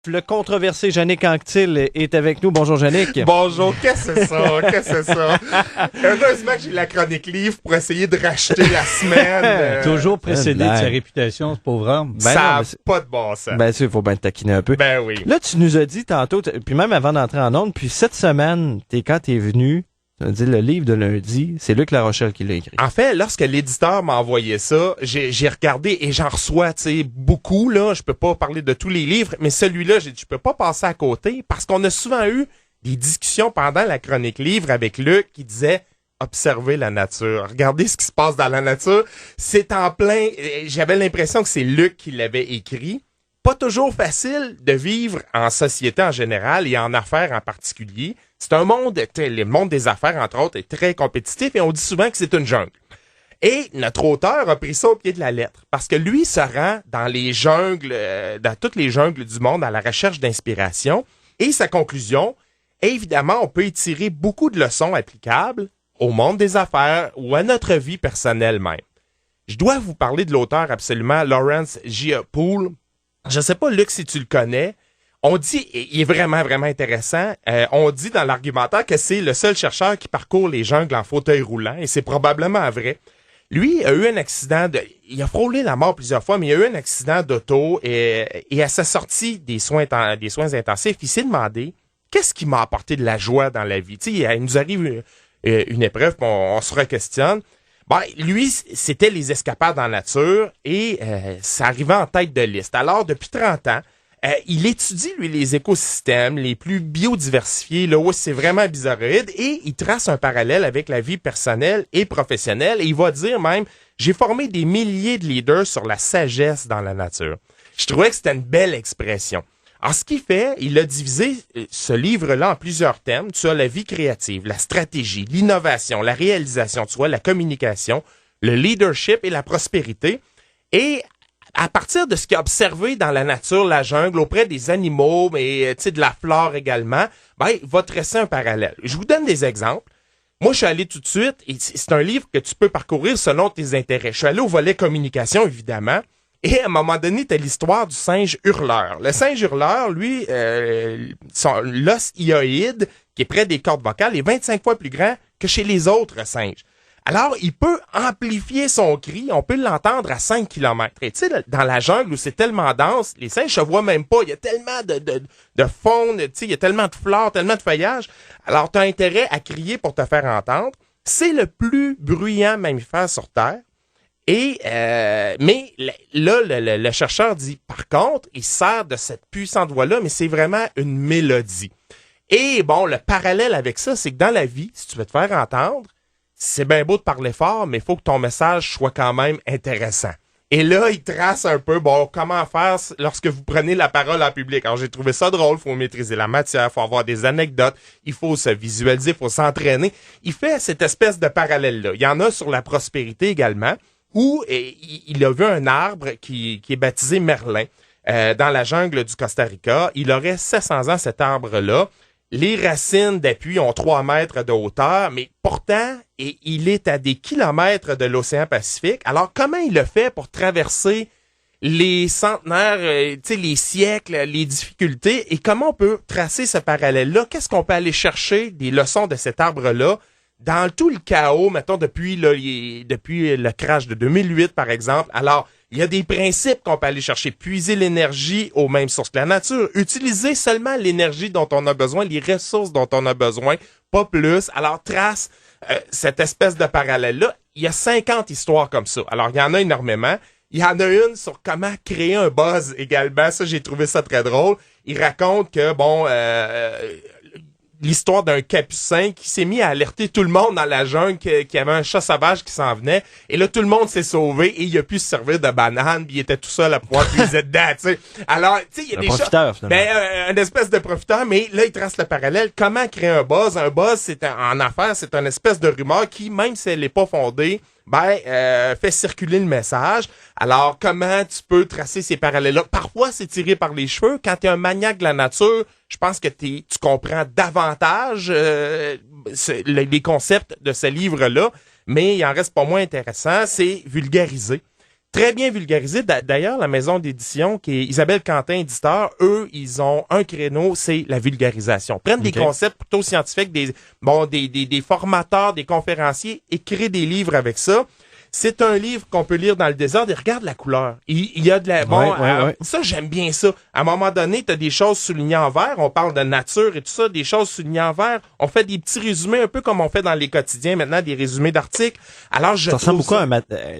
Le controversé Yannick Anctil est avec nous. Bonjour Yannick. Bonjour, qu'est-ce que c'est ça? Qu'est-ce que c'est ça? Heureusement que j'ai la chronique livre pour essayer de racheter la semaine. Toujours précédé de sa réputation, ce pauvre homme. Ça n'a pas de bon sens. Ben, il faut bien te taquiner un peu. Ben oui. Là, tu nous as dit tantôt, puis même avant d'entrer en onde, puis cette semaine, quand t'es venu, tu as dit le livre de lundi, c'est Luc La Rochelle qui l'a écrit. En fait, lorsque l'éditeur m'a envoyé ça, j'ai regardé et j'en reçois, tu sais, beaucoup, là. Je peux pas parler de tous les livres, mais celui-là, j'ai dit, je peux pas passer à côté parce qu'on a souvent eu des discussions pendant la chronique livre avec Luc qui disait observez la nature. Regardez ce qui se passe dans la nature. C'est en plein, j'avais l'impression que c'est Luc qui l'avait écrit. Pas toujours facile de vivre en société en général et en affaires en particulier. C'est un monde, le monde des affaires, entre autres, est très compétitif et on dit souvent que c'est une jungle. Et notre auteur a pris ça au pied de la lettre parce que lui se rend dans les jungles, dans toutes les jungles du monde à la recherche d'inspiration. Et sa conclusion, évidemment, on peut y tirer beaucoup de leçons applicables au monde des affaires ou à notre vie personnelle même. Je dois vous parler de l'auteur absolument, Lawrence J. Poole. Je sais pas, Luc, si tu le connais. On dit, il est vraiment, vraiment intéressant, on dit dans l'argumentaire que c'est le seul chercheur qui parcourt les jungles en fauteuil roulant, et c'est probablement vrai. Lui a eu un accident, il a frôlé la mort plusieurs fois, mais il a eu un accident d'auto, et à sa sortie des soins intensifs, il s'est demandé, qu'est-ce qui m'a apporté de la joie dans la vie? Tu sais, il nous arrive une épreuve, puis on se re-questionne. Ben, lui, c'était les escapades en nature et ça arrivait en tête de liste. Alors, depuis 30 ans, il étudie, lui, les écosystèmes les plus biodiversifiés, là où c'est vraiment bizarroïde, et il trace un parallèle avec la vie personnelle et professionnelle. Et il va dire même, j'ai formé des milliers de leaders sur la sagesse dans la nature. Je trouvais que c'était une belle expression. Alors, ce qu'il fait, il a divisé ce livre-là en plusieurs thèmes. Tu as la vie créative, la stratégie, l'innovation, la réalisation, tu vois, la communication, le leadership et la prospérité. Et à partir de ce qu'il a observé dans la nature, la jungle, auprès des animaux, mais tu sais, de la flore également, ben, il va tracer un parallèle. Je vous donne des exemples. Moi, je suis allé tout de suite, et c'est un livre que tu peux parcourir selon tes intérêts. Je suis allé au volet communication, évidemment. Et à un moment donné, t'as l'histoire du singe hurleur. Le singe hurleur, lui, son l'os hyoïde, qui est près des cordes vocales, est 25 fois plus grand que chez les autres singes. Alors, il peut amplifier son cri, on peut l'entendre à 5 km. Et tu sais, dans la jungle où c'est tellement dense, les singes se voient même pas. Il y a tellement de faune, tu sais, il y a tellement de fleurs, tellement de feuillage. Alors, t'as intérêt à crier pour te faire entendre. C'est le plus bruyant mammifère sur Terre. Et mais là, le chercheur dit, par contre, il sert de cette puissante voix-là, mais c'est vraiment une mélodie. Et bon, le parallèle avec ça, c'est que dans la vie, si tu veux te faire entendre, c'est bien beau de parler fort, mais il faut que ton message soit quand même intéressant. Et là, il trace un peu, bon, comment faire lorsque vous prenez la parole en public. Alors, j'ai trouvé ça drôle, faut maîtriser la matière, faut avoir des anecdotes, il faut se visualiser, il faut s'entraîner. Il fait cette espèce de parallèle-là. Il y en a sur la prospérité également, où il a vu un arbre qui est baptisé Merlin dans la jungle du Costa Rica. Il aurait 700 ans, cet arbre-là. Les racines d'appui ont 3 mètres de hauteur, mais pourtant, il est à des kilomètres de l'océan Pacifique. Alors, comment il le fait pour traverser les centenaires, tu sais, les siècles, les difficultés, et comment on peut tracer ce parallèle-là? Qu'est-ce qu'on peut aller chercher des leçons de cet arbre-là? Dans tout le chaos, mettons, depuis le crash de 2008, par exemple. Alors, il y a des principes qu'on peut aller chercher. Puiser l'énergie aux mêmes sources que la nature. Utiliser seulement l'énergie dont on a besoin, les ressources dont on a besoin, pas plus. Alors, trace cette espèce de parallèle-là. Il y a 50 histoires comme ça. Alors, il y en a énormément. Il y en a une sur comment créer un buzz également. Ça, j'ai trouvé ça très drôle. Il raconte que, bon... l'histoire d'un capucin qui s'est mis à alerter tout le monde dans la jungle qu'il y avait un chat sauvage qui s'en venait. Et là, tout le monde s'est sauvé et il a pu se servir de banane puis il était tout seul à pouvoir puiser dedans, tu sais. Alors, tu sais, il y a un des profiteur, chats... un espèce de profiteur, mais là, il trace le parallèle. Comment créer un buzz? Un buzz, en affaires, c'est une espèce de rumeur qui, même si elle n'est pas fondée, fait circuler le message. Alors, comment tu peux tracer ces parallèles-là? Parfois, c'est tiré par les cheveux. Quand tu es un maniaque de la nature, je pense que tu comprends davantage les concepts de ce livre-là, mais il en reste pas moins intéressant. C'est vulgarisé. Très bien vulgarisé. D'ailleurs, la maison d'édition, qui est Isabelle Quentin, éditeur, eux, ils ont un créneau, c'est la vulgarisation. Prennent des concepts plutôt scientifiques, des formateurs, des conférenciers, et créent des livres avec ça. C'est un livre qu'on peut lire dans le désordre et regarde la couleur. Il y a de la... Ça, j'aime bien ça. À un moment donné, tu as des choses soulignées en vert. On parle de nature et tout ça, des choses soulignées en vert. On fait des petits résumés, un peu comme on fait dans les quotidiens maintenant, des résumés d'articles. Alors, ça ressemble beaucoup à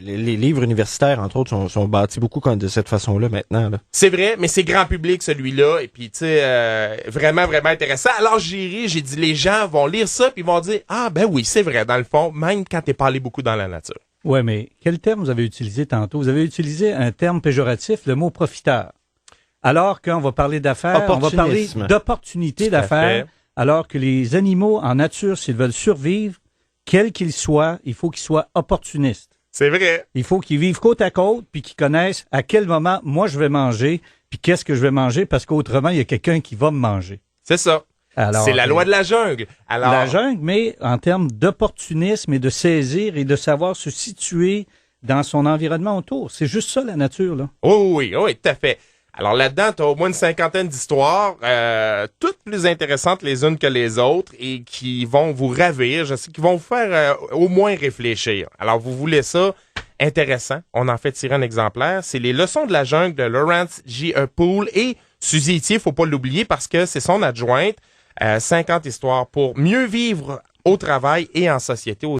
les livres universitaires, entre autres, sont bâtis beaucoup de cette façon-là maintenant. Là. C'est vrai, mais c'est grand public, celui-là. Et puis, tu sais, vraiment, vraiment intéressant. Alors, j'ai dit, les gens vont lire ça puis ils vont dire, ah, ben oui, c'est vrai, dans le fond, même quand t'es pas allé beaucoup dans la nature. Ouais, mais quel terme vous avez utilisé tantôt? Vous avez utilisé un terme péjoratif, le mot profiteur. Alors qu'on va parler d'affaires, on va parler d'opportunités d'affaires, alors que les animaux en nature, s'ils veulent survivre, quels qu'ils soient, il faut qu'ils soient opportunistes. C'est vrai. Il faut qu'ils vivent côte à côte, puis qu'ils connaissent à quel moment moi je vais manger, puis qu'est-ce que je vais manger, parce qu'autrement, il y a quelqu'un qui va me manger. C'est ça. Alors, c'est la loi de la jungle. Alors, la jungle, mais en termes d'opportunisme et de saisir et de savoir se situer dans son environnement autour. C'est juste ça, la nature, là. Oui, tout à fait. Alors là-dedans, tu as au moins une cinquantaine d'histoires, toutes plus intéressantes les unes que les autres et qui vont vous ravir. Je sais qu'ils vont vous faire au moins réfléchir. Alors, vous voulez ça intéressant? On en fait tirer un exemplaire. C'est Les leçons de la jungle de Lawrence J. Poole et Suzy Itier, faut pas l'oublier parce que c'est son adjointe. 50 histoires pour mieux vivre au travail et en société.